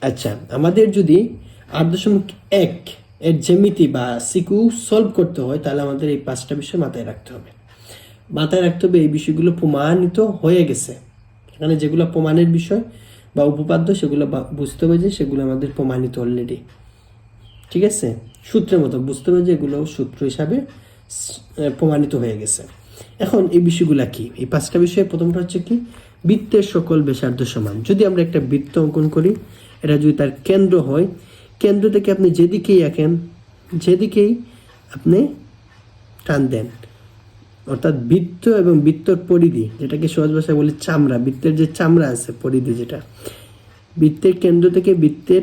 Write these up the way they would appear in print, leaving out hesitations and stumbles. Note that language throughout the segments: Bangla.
আচ্ছা, আমাদের যদি 8.1 এর জ্যামিতি বা সিকিউ সলভ করতে হয়, তাহলে আমাদের এই 5টা বিষয় মাথায় রাখতে হবে। এই বিষয়গুলো প্রমাণিত হয়ে গেছে। এখানে যেগুলো প্রমাণের বিষয় বা উপপাদ্য, সেগুলো বুঝতে হবে যে সেগুলো আমাদের প্রমাণিত অলরেডি। ঠিক আছে, সূত্রের মতো বুঝতে হবে যে এগুলো সূত্র হিসাবে প্রমাণিত হয়ে গেছে। এখন এই বিষয়গুলো কি? এই 5টা বিষয়ে প্রথমটা হচ্ছে কি, বৃত্তের সকল ব্যাসার্ধ সমান। যদি আমরা একটা বৃত্ত অঙ্কন করি, এটা যদি তার কেন্দ্র হয়, কেন্দ্র থেকে আপনি যেদিকেই আঁকেন, যেদিকেই আপনি টান দেন, অর্থাৎ বৃত্ত এবং বৃত্তর পরিধি, যেটাকে সহজ ভাষায় বলি চামড়া, বৃত্তের যে চামড়া আছে, পরিধি, যেটা বৃত্তের কেন্দ্র থেকে বৃত্তের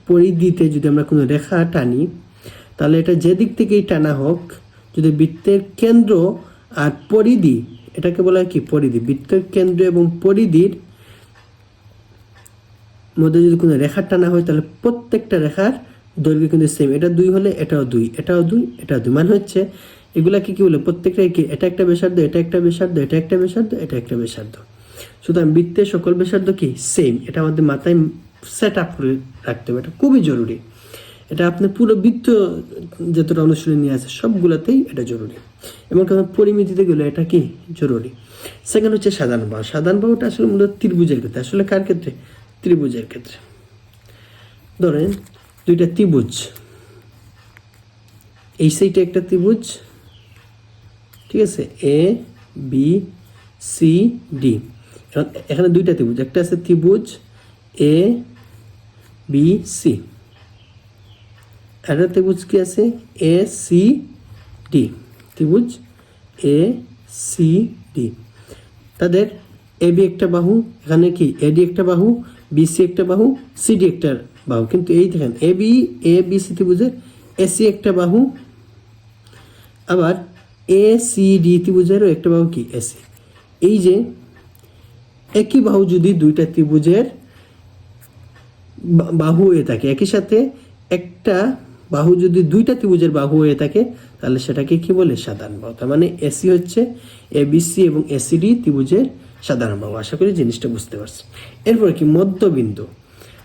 পরিধিতে যদি আমরা কোনো রেখা টানি, তাহলে এটা যেদিক থেকেই টানা হোক, যদি বৃত্তের কেন্দ্র আর পরিধি, এটাকে বলা হয় কি পরিধি, বৃত্তের কেন্দ্র এবং পরিধির মধ্যে যদি কোনো রেখা টানা হয়, তাহলে প্রত্যেকটা রেখার দৈর্ঘ্য কিন্তু সেম। এটা 2 হলে এটাও 2, এটাও 2, এটাও 2, মানে হচ্ছে এগুলা কি বলে, প্রত্যেকটাই কি, এটা একটা ব্যাসার্ধ, এটা একটা ব্যাসার্ধ, এটা একটা ব্যাসার্ধ, এটা একটা ব্যাসার্ধ। সুতরাং বৃত্তের সকল ব্যাসার্ধ কি সেম। এটা আমাদের মাথায় সেট আপ করে রাখতে হবে, এটা খুবই জরুরি। এটা আপনার পুরো বৃত্ত যতটা অনুশীলনী নিয়ে আছে সবগুলোতেই এটা জরুরি, এবং পরিমিতিতে গেলে এটা কি জরুরি। সেকেন্ড হচ্ছে সাধারণ বাহু। সাধারণ বাহুটা আসলে মূলত ত্রিভুজের ক্ষেত্রে, আসলে কার ক্ষেত্রে, ত্রিভুজের ক্ষেত্রে। ধরেন দুইটা ত্রিভুজ, এই সাইডে একটা ত্রিভুজ, ঠিক আছে, এ বি সি ডি। এখানে দুইটা ত্রিভুজ, একটা আছে ত্রিভুজ এ বি সি, একটা ত্রিভুজ কি আছে এ সি ডি, ত্রিভুজ এ সি ডি। তাদের এ বি একটা বাহু, এখানে কি এডি একটা বাহু, বিসি একটা বাহু, সিডি একটা বাহু। কিন্তু এই দেখেন এ বি সি ত্রিভুজের এসি একটা বাহু, আবার এ সি ডি ত্রিভুজেরও একটা বাহু কি এসি। এই যে একই বাহু যদি দুইটা ত্রিভুজের বাহু হয়ে থাকে, একই সাথে একটা বাহু যদি দুইটা ত্রিভুজের বাহু হয়ে থাকে, তাহলে সেটাকে কি বলে, সাধারণ বাহু। তার মানে এসি হচ্ছে এবিসি এবং এসিডি ত্রিভুজের সাধারণ বাহু। আশা করি জিনিসটা বুঝতে পারছি। এরপরে কি, মধ্যবিন্দু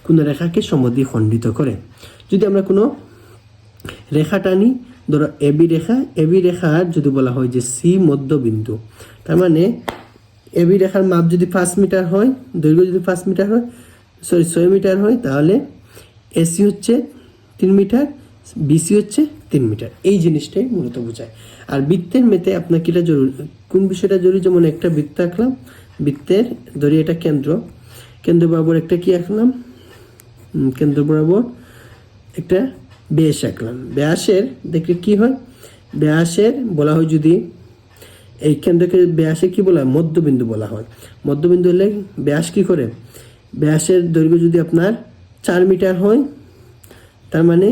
কোন রেখাকে সমদ্বিখণ্ডিত করে। যদি আমরা কোনো রেখা টানি, ধরো এবি রেখার যদি বলা হয় যে সি মধ্যবিন্দু, তার মানে এবি রেখার মাপ যদি 5 মিটার হয়, দৈর্ঘ্য যদি 5 মিটার হয়, 6 মিটার হয়, তাহলে এসি হচ্ছে 3 মিটার, বিসি হচ্ছে 3 মিটার। এই জিনিসটাই মূলত বোঝায়। আর বৃত্তের মেতে আপনার কিটা জরুরি, কোন বিষয়টা জরুরি, যেমন একটা বৃত্ত আঁকলাম, বৃত্তের ধরি এটা কেন্দ্র বরাবর একটা কি আঁকলাম, কেন্দ্র বরাবর একটা ব্যাস আঁকলাম। ব্যাসের দেখলে কি হয়, ব্যাসের বলা হয়, যদি এই কেন্দ্রকে ব্যাসে কি বলা হয়, মধ্যবিন্দু বলা হয়। মধ্যবিন্দু হলে ব্যাস কি করে, ব্যাসের দৈর্ঘ্য যদি আপনার 4 মিটার হয়, তার মানে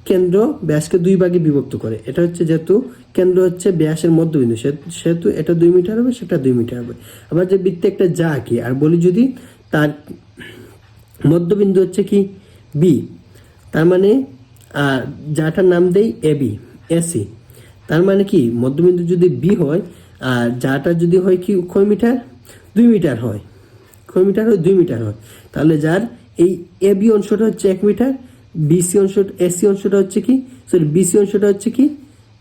কেন্দ্র ব্যাসকে 2 ভাগে বিভক্ত করে। এটা হচ্ছে যেহেতু কেন্দ্র হচ্ছে ব্যাসের মধ্যবিন্দু, সেহেতু এটা 2 মিটার হবে, সেটা 2 মিটার হবে। আবার যে বৃত্তে একটা যা আঁকি আর বলি যদি তার মধ্যবিন্দু হচ্ছে কি বি, তার মানে যাটার নাম দেই এবি এসি, তার মানে কি মধ্যবিন্দু যদি বি হয় আর যাটা যদি হয় কি কয় মিটার, 2 মিটার হয়, কয় মিটার হয়, 2 মিটার হয়, তাহলে যার এই এবি অংশটা হচ্ছে 1 মিটার, বিসি অংশটা হচ্ছে কি, সরি বিসি অংশটা হচ্ছে কি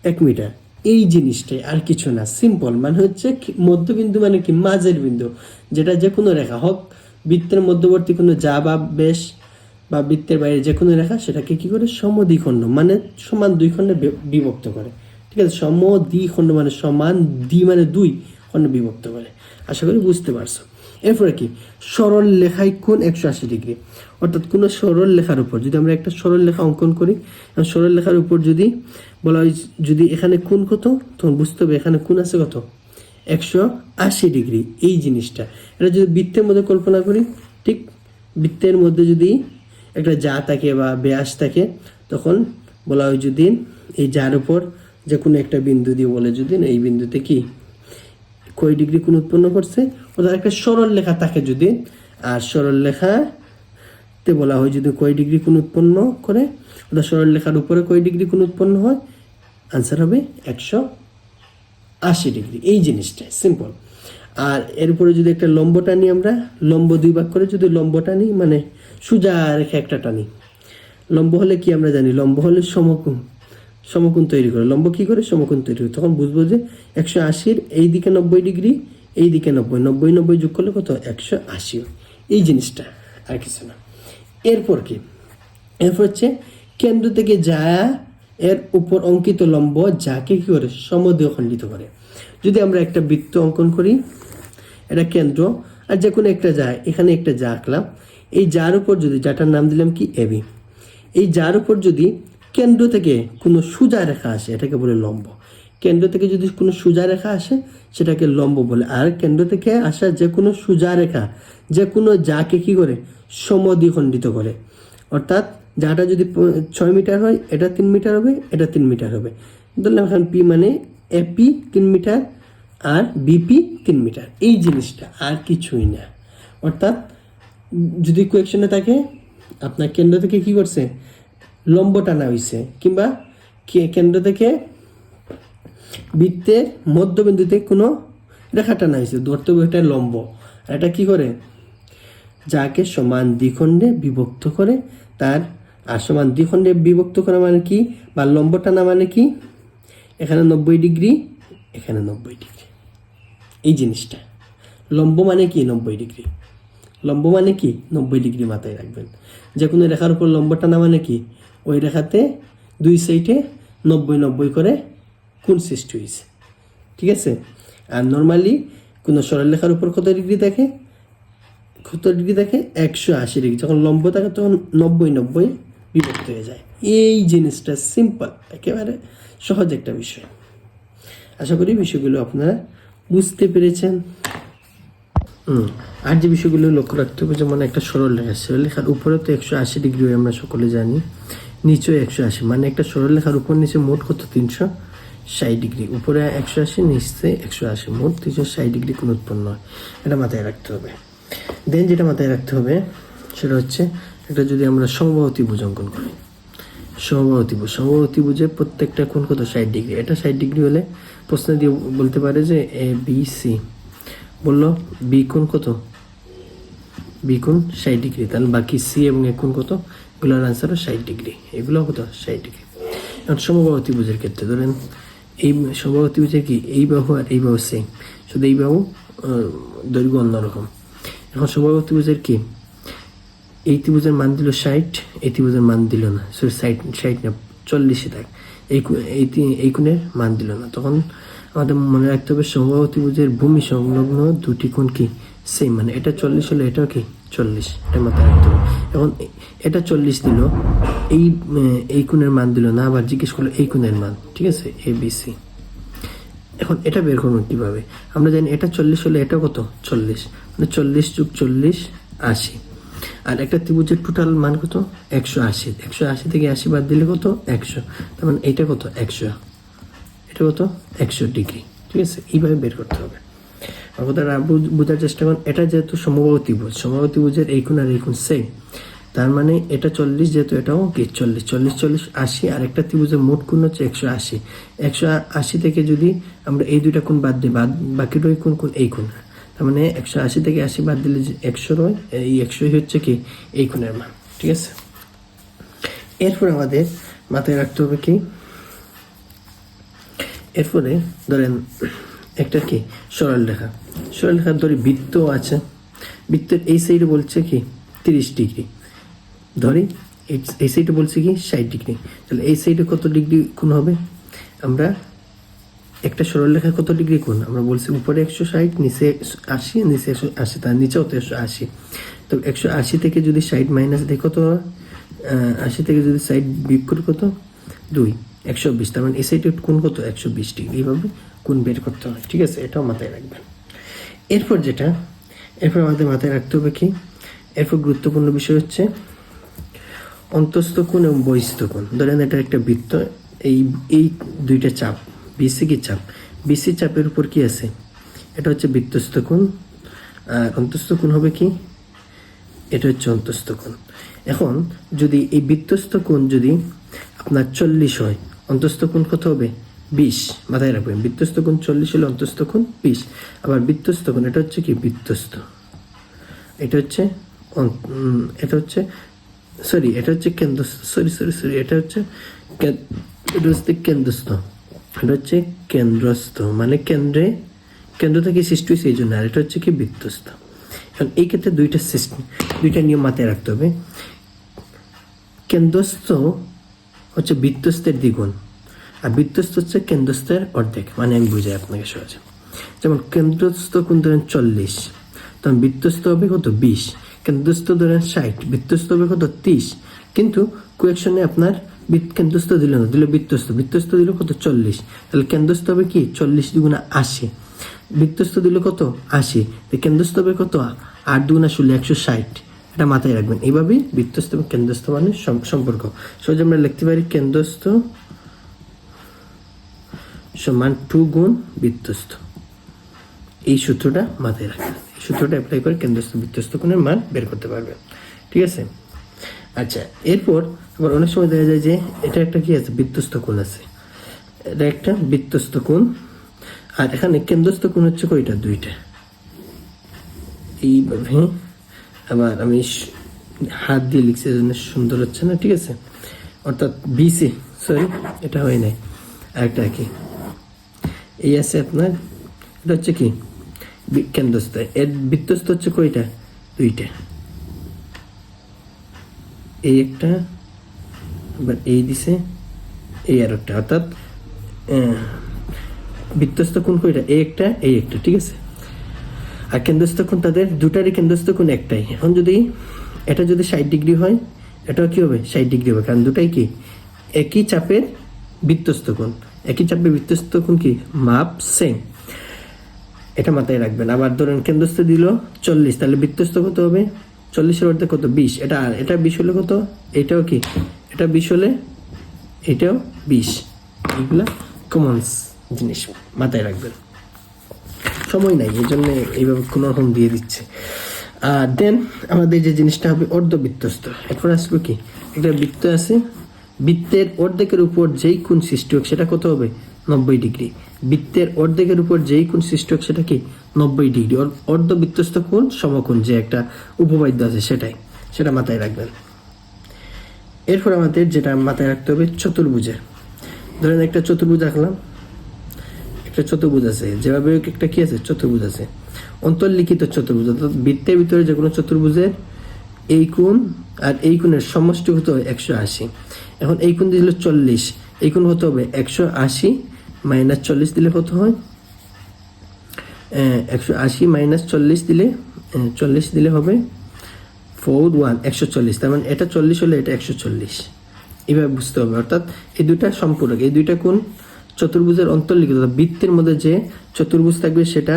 1 মিটার। এই জিনিসটাই, আর কিছু না, সিম্পল। মানে হচ্ছে মধ্যবিন্দু মানে কি মাঝের বিন্দু, যেটা যে কোনো রেখা হোক, বৃত্তের মধ্যবর্তী কোনো যা বা বেশ বা বৃত্তের বাইরে যে কোনো রেখা, সেটাকে কি করে, সমদ্বিখণ্ড মানে সমান 2 খণ্ডে বিভক্ত করে। ঠিক আছে, সমদ্বিখণ্ড মানে সমান, দ্বি মানে 2 খণ্ডে বিভক্ত করে। আশা করি বুঝতে পারছো। এরপরে কি, সরল লেখায় কোণ 180 ডিগ্রি। অর্থাৎ কোনো সরল লেখার উপর যদি আমরা একটা সরল লেখা অঙ্কন করি, সরল লেখার উপর যদি বলা হয় যদি এখানে কোণ কত, তখন বুঝতে হবে এখানে কোণ আছে কত, 180 ডিগ্রি। এই জিনিসটা, এটা যদি বৃত্তের মধ্যে কল্পনা করি, ঠিক বৃত্তের মধ্যে যদি একটা যা থাকে বা ব্যাস থাকে, তখন বলা হয় যদি এই যার উপর যে কোনো একটা বিন্দু দিয়ে বলে যদি এই বিন্দুতে কি কয় ডিগ্রি কোণ উৎপন্ন করছে, অর্থাৎ একটা সরল লেখা থাকে যদি, আর সরল লেখাতে বলা হয় যদি কয় ডিগ্রি কোণ উৎপন্ন করে, অর্থাৎ সরল লেখার উপরে কয় ডিগ্রি কোণ উৎপন্ন হয়, আনসার হবে 180 ডিগ্রি। এই জিনিসটা সিম্পল। আর এর উপরে যদি একটা লম্ব টানি, আমরা লম্ব দুই ভাগ করে যদি লম্ব টানি মানে সোজা রেখে একটা টানি, লম্ব হলে কি আমরা জানি, লম্ব হলে সমকোণ, সমকোণ তৈরি করে। লম্ব কি করে, সমকোণ তৈরি করে। তখন বুঝবো যে 180 এই দিকে 90 ডিগ্রি, এই দিকে 90, 90 90 যোগ করলে কত, 180। এই জিনিসটা, আর কিছু না। এরপর কি, এরপর হচ্ছে কেন্দ্র থেকে যা এর উপর অঙ্কিত লম্ব যাকে কি করে, সমদ্বিখণ্ডিত করে। যদি আমরা একটা বৃত্ত অঙ্কন করি, এটা কেন্দ্র, আর যে কোনো একটা যা, এখানে একটা যা আঁকলাম, এই যার উপর যদি, যাটার নাম দিলাম কি এবি, এই যার উপর যদি কেন্দ্র থেকে কোনো সোজা রেখা আসে এটাকে বলে লম্ব। কেন্দ্র থেকে যদি কোনো সোজা রেখা আসে সেটাকে লম্ব বলে। আর কেন্দ্র থেকে আসা যে কোনো সোজা রেখা যে কোনো যাকে কি করে, সমদ্বিখণ্ডিত করে। অর্থাৎ যাটা যদি 6 মিটার হয়, এটা 3 মিটার হবে, এটা 3 মিটার হবে। ধরলাম এখন পি মানে এপি 3 মিটার আর বিপি 3 মিটার, এই জিনিসটা আর কিছুই না। অর্থাৎ যদি কোয়েকশনে থাকে আপনার কেন্দ্র থেকে কি করছে, লম্ব টানা হয়েছে, কিংবা কেন্দ্র থেকে বৃত্তের মধ্যবিন্দুতে কোনো রেখা টানা হয়েছে, ধরতে হবে এটা লম্ব। আর এটা কি করে, যাকে সমান দ্বিখণ্ডে বিভক্ত করে, তার আর সমান দ্বিখণ্ডে বিভক্ত করা মানে কি, বা লম্ব টানা মানে কি, এখানে 90 ডিগ্রি, এখানে 90 ডিগ্রি, এই জিনিসটা। লম্ব মানে কি, 90 ডিগ্রি, লম্ব মানে কি 90 ডিগ্রি মাথায় রাখবেন। যে কোনো রেখার উপর লম্ব টানা মানে কি, ওই রেখাতে দুই সাইডে 90 90 করে কোণ সৃষ্টি হয়েছে, ঠিক আছে। আর নর্মালি কোনো সরলরেখার উপর কত ডিগ্রি থাকে, কত ডিগ্রি থাকে, 180 ডিগ্রি। যখন লম্ব থাকে তখন 90 90 বিভক্ত হয়ে যায়। এই জিনিসটা সিম্পল, একেবারে সহজ একটা বিষয়। আশা করি বিষয়গুলো আপনারা বুঝতে পেরেছেন। আর যে বিষয়গুলো লক্ষ্য রাখতে হবে, যেমন একটা সরলরেখা, সরলরেখার উপরে তো 180 ডিগ্রি আমরা সকলে জানি, নিচেও 180, মানে একটা সরলরেখার উপর নিচে মোট কত, 360 ডিগ্রি। উপরে 180, নিচে 180, মোট 360 ডিগ্রি কোণ উৎপন্ন হয়। এটা মাথায় রাখতে হবে। দেন যেটা মাথায় রাখতে হবে সেটা হচ্ছে, এটা যদি আমরা সমবাহু ত্রিভুজ অঙ্কন করি, সমবাহু ত্রিভুজের প্রত্যেকটা কোণ কত, 60 ডিগ্রি। এটা 60 ডিগ্রি হলে প্রশ্ন দিয়ে বলতে পারে যে এ বি সি, বললো বি কোণ কত, বি কোণ 60 ডিগ্রি, তাহলে বাকি সি এবং এ কোণ কত, এগুলোর আনসারও 60 ডিগ্রি, এগুলো কত, 60 ডিগ্রি। এখন সমবাহু ত্রিভুজের ক্ষেত্রে ধরেন এই সমবাহু ত্রিভুজের কি, এই বাহু আর এই বাহু সেম, শুধু এই বাহু দৈর্ঘ্য অন্যরকম। এখন সমবাহু ত্রিভুজের কি, এই ত্রিভুজের মান দিল 60, এই ত্রিভুজের মান দিল না, সরি 60 না 40 থাক, এই কোণের মান দিল না। তখন আমাদের মনে রাখতে হবে সমবাহু ত্রিভুজের ভূমি সংলগ্ন দুটি কোণ কি সেম, মানে এটা 40 হলে এটাও কি 40, এটা মাথায় রাখতে হবে। এখন এটা 40 দিল, এই কোণের মান দিল না, আবার জিজ্ঞেস করলো এই কোণের মান, ঠিক আছে, এ বি সি। এখন এটা বের করবো কিভাবে, আমরা জানি এটা 40 হলে এটা কত, 40, মানে 40 + 40 80। আর একটা ত্রিভুজের টোটাল মান কত, 180, 180 থেকে 80 বাদ দিলে কত, 100, তার মানে এটা কত, 100, এটা কত, 100 ডিগ্রি, ঠিক আছে। এইভাবে বের করতে হবে। আর কথাটা বোঝার চেষ্টা করুন, এটা যেহেতু সমবাহু ত্রিভুজ, সমবাহু ত্রিভুজের এই কোণ আর এই কোণ সেম, তার মানে এটা 40 যেহেতু এটাও কি 40, 40 40 80, আর একটা ত্রিভুজের মোট কোণ হচ্ছে 180। 180 থেকে যদি আমরা এই দুইটা কোণ বাদ দিই, বাকি দুই কোণ এই কোণ, তার মানে 180 থেকে 80 বাদ দিলে যে 100 হয়, এই 100 হচ্ছে কি এই কোণের মান, ঠিক আছে। এরপর আমাদের মাথায় রাখতে হবে কি, এরপরে ধরেন একটা কি সরলরেখা ধরি বৃত্ত আছে, বৃত্তের এই সাইডে বলছে কি 30 ডিগ্রি, ধরি এই সাইডে বলছে কি 60 ডিগ্রি, তাহলে এই সাইডে কত ডিগ্রি কোণ হবে, আমরা একটা সরলরেখা কত ডিগ্রি কোণ, আমরা বলছি উপরে 160, নিচে 80, নিচে 180, তার নিচেও তো 180। তো 180 থেকে যদি 60 মাইনাস দিই কত, 80 থেকে যদি 60 বিয়োগ করি কত, 2, 120, তার মানে এই সাইডে কোণ কত, 120 ডিগ্রি। এইভাবে কোণ বের করতে হয়, ঠিক আছে, এটাও মাথায় রাখবেন। এরপর আমাদের মাথায় রাখতে হবে কি, এরপর গুরুত্বপূর্ণ বিষয় হচ্ছে অন্তঃস্থ কোণ এবং বহিঃস্থ কোণ। ধরেন এটা একটা বৃত্ত, এই দুইটা চাপ, বিসি কি চাপ, বিসি চাপের উপর কি আছে, এটা হচ্ছে বৃত্তস্থ কোণ, আর অন্তঃস্থ কোণ হবে কি, এটা হচ্ছে অন্তঃস্থ কোণ। এখন যদি এই বৃত্তস্থ কোণ যদি আপনার 40 হয়, অন্তঃস্থ কোণ কত হবে, 20, মাথায় রাখবেন বৃত্তস্থ কোণ 40 হলে অন্তঃস্থ কোণ 20। আবার বৃত্তস্থ কোণ এটা হচ্ছে কি বৃত্তস্থ, এটা হচ্ছে এটা হচ্ছে সরি এটা হচ্ছে কেন্দ্রস্থ, সরি এটা হচ্ছে কেন্দ্রস্থ, এটা হচ্ছে কেন্দ্রস্থ মানে কেন্দ্র থেকে সৃষ্টি হয়েছে এই জন্য। আর এটা হচ্ছে কি বৃত্তস্থ। এখন এই ক্ষেত্রে দুইটা নিয়ম মাথায় রাখতে হবে। কেন্দ্রস্থ হচ্ছে বৃত্তস্থের দ্বিগুণ, আর বৃত্তস্থ হচ্ছে কেন্দ্রস্থের অর্ধেক। মানে আমি বুঝাই আপনাকে সহজে, যেমন কেন্দ্রস্থ কোণ ধরেন 40, তখন বৃত্তস্থ হবে কত 20, কেন্দ্রস্থ ধরেন 60, বৃত্তস্থ হবে কত 30। কিন্তু কোয়েকশনে আপনার কেন্দ্রস্থ দিল না, দিল বৃত্তস্থ দিল কত 40, তাহলে কেন্দ্রস্থ হবে কি 40 দুগুণা 80, বৃত্তস্থ দিল কত 80, কেন্দ্রস্থ হবে কত 8 দুগুণা 16 160। এটা মাথায় রাখবেন। এইভাবেই বৃত্তস্থ এবং কেন্দ্রস্থ মানে সম্পর্ক। সহজে আমরা লিখতে পারি কেন্দ্রস্থ সমান 2 গুণ বৃত্তস্থ। এই সূত্রটা মাথায় রাখবেন, এই সূত্রটা অ্যাপ্লাই করে কেন্দ্রস্থ বৃত্তস্থ কোণের মান বের করতে পারবেন। ঠিক আছে। আচ্ছা, এরপর আবার অনেক সময় দেখা যায় যে এটা একটা কি আছে বৃত্তস্থ কোণ আছে, এটা একটা বৃত্তস্থ কোণ, আর এখানে কেন্দ্রস্থ কোণ হচ্ছে কয়টা 2টা। এইভাবে আবার আমি হাত দিয়ে লিখছি এজন্য সুন্দর হচ্ছে না, ঠিক আছে। অর্থাৎ বিসি, সরি এটা হয় নাই, আরেকটা কি এই আছে আপনার, এটা হচ্ছে কি কেন্দ্রস্থ, এর বৃত্তস্থ হচ্ছে কয়টা 2টা, এই একটা আবার এই দিছে এই আর একটা, অর্থাৎ বৃত্তস্থ কোণ কয়টা এই একটা এই একটা, ঠিক আছে। আর কেন্দ্রস্থ কোণ তাদের দুটারই কেন্দ্রস্থ কোণ একটাই। এখন যদি এটা যদি 60 ডিগ্রি হয়, এটাও কি হবে 60 ডিগ্রি হবে, কারণ দুটাই কি একই চাপের বৃত্তস্থ কোণ, একই চাপের বৃত্তস্থ কোণ কি মাপ সেম, এটা মাথায় রাখবেন। আবার ধরেন কেন্দ্রস্থ দিল 40, তাহলে বৃত্তস্থ কত হবে 40-এর অর্ধেক কত 20, এটা 20 হলে কত, এটাও কি এটা 20 হলে এটাও 20। এগুলা কমন জিনিস মাথায় রাখবেন, সময় নাই এই জন্য এইভাবে কোনো রকম দিয়ে দিচ্ছে। আর দেন আমাদের যে জিনিসটা হবে অর্ধবৃত্তস্থ। এরপর আসবে কি একটা বৃত্ত আছে, বৃত্তের অর্ধেকের উপর যেই কোণ সৃষ্টি হোক সেটা কত হবে 90 ডিগ্রি। বৃত্তের অর্ধেকের উপর যেই কোণ সৃষ্টি হোক সেটা কি 90 ডিগ্রি। অর্ধবৃত্তস্থ কোণ সমকোণ যে একটা উপপাদ্য আছে সেটা মাথায় রাখবেন। এরপর আমাদের যেটা মাথায় রাখতে হবে চতুর্ভুজের। ধরেন একটা চতুর্ভুজ আঁকলাম, একটা চতুর্ভুজ আছে, যেভাবে একটা কি আছে চতুর্ভুজ আছে, অন্তর্লিখিত চতুর্ভুজ, অর্থাৎ বৃত্তের ভিতরে যে কোনো চতুর্ভুজের এই কোণ আর এই কোণের সমষ্টি হতে হবে 180। এখন এই কোণ দিলে 40, এই কোণ হতে হবে 180 মাইনাস 40 দিলে কত হয় 180 মাইনাস 40 দিলে 40 দিলে হবে 140, তার মানে এটা 40 হলে এটা 140। এইভাবে বুঝতে হবে। অর্থাৎ এই দুটা সম্পূরক, এই দুইটা কোণ চতুর্ভুজের অন্তর্লিখিত, বৃত্তের মধ্যে যে চতুর্ভুজ থাকবে সেটা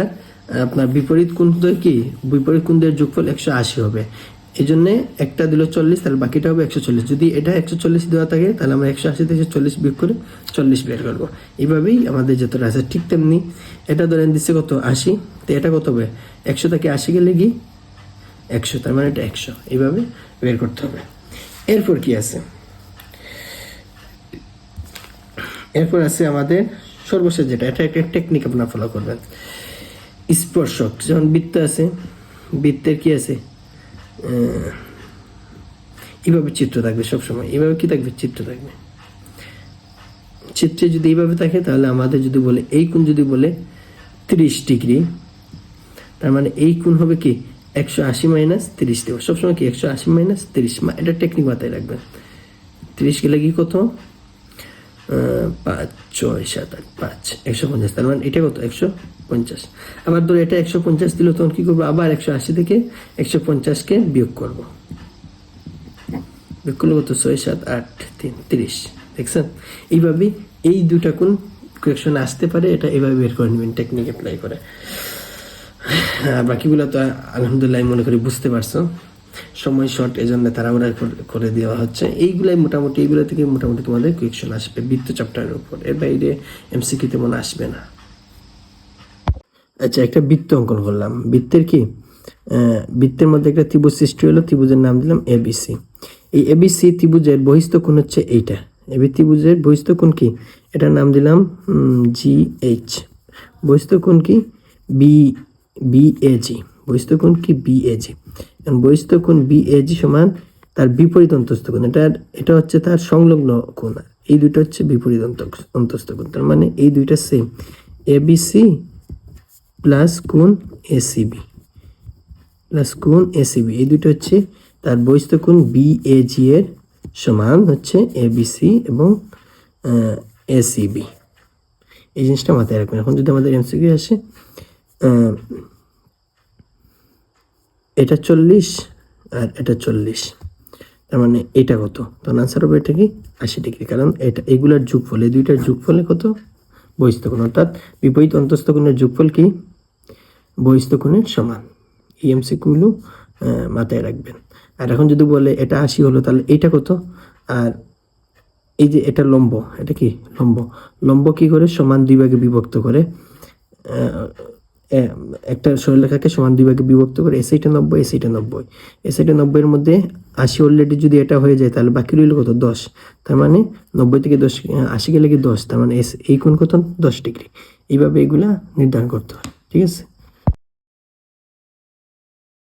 আপনার বিপরীত কোণ কি বিপরীত কোণের যোগফল 180 হবে। এই জন্য একটা দিল 40, তাহলে বাকিটা হবে 140। যদি এটা 140 দেওয়া থাকে তাহলে আমরা 180 থেকে 40 বিয়োগ করে 40 বের করবো। এইভাবেই আমাদের যতটা আছে। ঠিক তেমনি এটা ধরেন দিচ্ছে কত 80, তো এটা কত হবে 100 থেকে 80 গেলে কি 100, তার মানে এটা 100। এইভাবে বের করতে হবে। এরপর কি আছে, এরপর আছে আমাদের সর্বশেষ যেটা, এটা একটা টেকনিক আপনারা ফলো করবেন। স্পর্শক, যেমন বৃত্ত আছে, বৃত্তের কি আছে এইভাবে চিত্র থাকবে সবসময়, এইভাবে কি থাকবে চিত্র থাকবে। চিত্রে যদি এইভাবে থাকে তাহলে আমাদের যদি বলে এই কোণ যদি বলে 30 ডিগ্রি, তার মানে এই কোণ হবে কি 180 মাইনাস 30 দেবো সবসময় কি 180 মাইনাস 30, এটা টেকনিক মাথায় রাখবেন। 30 গেলে কি কত 5 6 7 8 5 150, তার মানে এটা কত 150। আবার ধরো এটা 150 দিল, তখন কি করবো আবার 180 থেকে 150-কে বিয়োগ করবো, বিয়োগ করলে কত 6 7 8 3 30। দেখছেন, এইভাবে এই দুটা কোণ কোয়েকশন আসতে পারে, এটা এভাবে বের করে নেবেন টেকনিক অ্যাপ্লাই করে। বাকিগুলো তো আলহামদুলিল্লাহ মনে করি বুঝতে পারছো। সময় শর্ট, এজন্য তাড়াহুড়া করে দেওয়া হচ্ছে। এইগুলাই মোটামুটি, এইগুলো থেকে মোটামুটি তোমাদের কোয়েকশন আসবে বৃত্ত চ্যাপ্টারের উপর, এর বাইরে এমসিকিউ তেমন আসবে না। আচ্ছা, একটা বৃত্ত অঙ্কন করলাম। বৃত্তের কি বৃত্তের মধ্যে একটা ত্রিভুজ সৃষ্টি হলো, ত্রিভুজের নাম দিলাম এবিসি। এই এবিসি ত্রিভুজের বহিস্থ কোণ হচ্ছে এইটা, এবি ত্রিভুজের বহিস্থ কোণ কি, এটার নাম দিলাম GH। বহিস্থ কোণ কি BAG। বহিস্থ কোণ কি BAG। এখন বহিস্থ কোণ BAG সমান তার বিপরীত অন্তস্থ কোণ, এটা হচ্ছে তার সংলগ্ন কোণ, এই দুটো হচ্ছে বিপরীত অন্তস্থ কোণ। তার মানে এই দুইটা সেম, ABC প্লাস কোণ ACB প্লাস কোণ ACB, এই দুটো হচ্ছে তার বহিস্থ কোণ BAG এর সমান হচ্ছে ABC এবং ACB। এই জিনিসটা মাথায় রাখবেন। এখন যদি আমাদের এমসিকিউ আসে এটা 40 আর এটা 40, তার মানে এটা কত, তখন আনসার হবে এটা কি 80 ডিগ্রি, কারণ এটা এগুলার যোগফল, এই দুইটার যোগফলে কত, বহিস্থ কোণ, অর্থাৎ বিপরীত অন্তস্থ কোণের যোগফল কি বহিস্থ কোণের সমান। এই এমসিকিউগুলো মাথায় রাখবেন। আর এখন যদি বলে এটা 80 হলো, তাহলে এইটা কত, আর এই যে এটা লম্ব, এটা কি লম্ব কি করে সমান দুই ভাগে বিভক্ত করে, একটা সরলরেখাকে সমান দুই ভাগে বিভক্ত করে, এই সাইডে 90 এই সাইডে 90, এই সাইডে 90 এর মধ্যে 80 অলরেডি যদি এটা হয়ে যায় তাহলে বাকি রইল কত 10, তার মানে 90 থেকে 80 গেলে কি 10, তার মানে এই কোণ কত 10 ডিগ্রি। এইভাবে এগুলা নির্ধারণ করতে হয়, ঠিক আছে।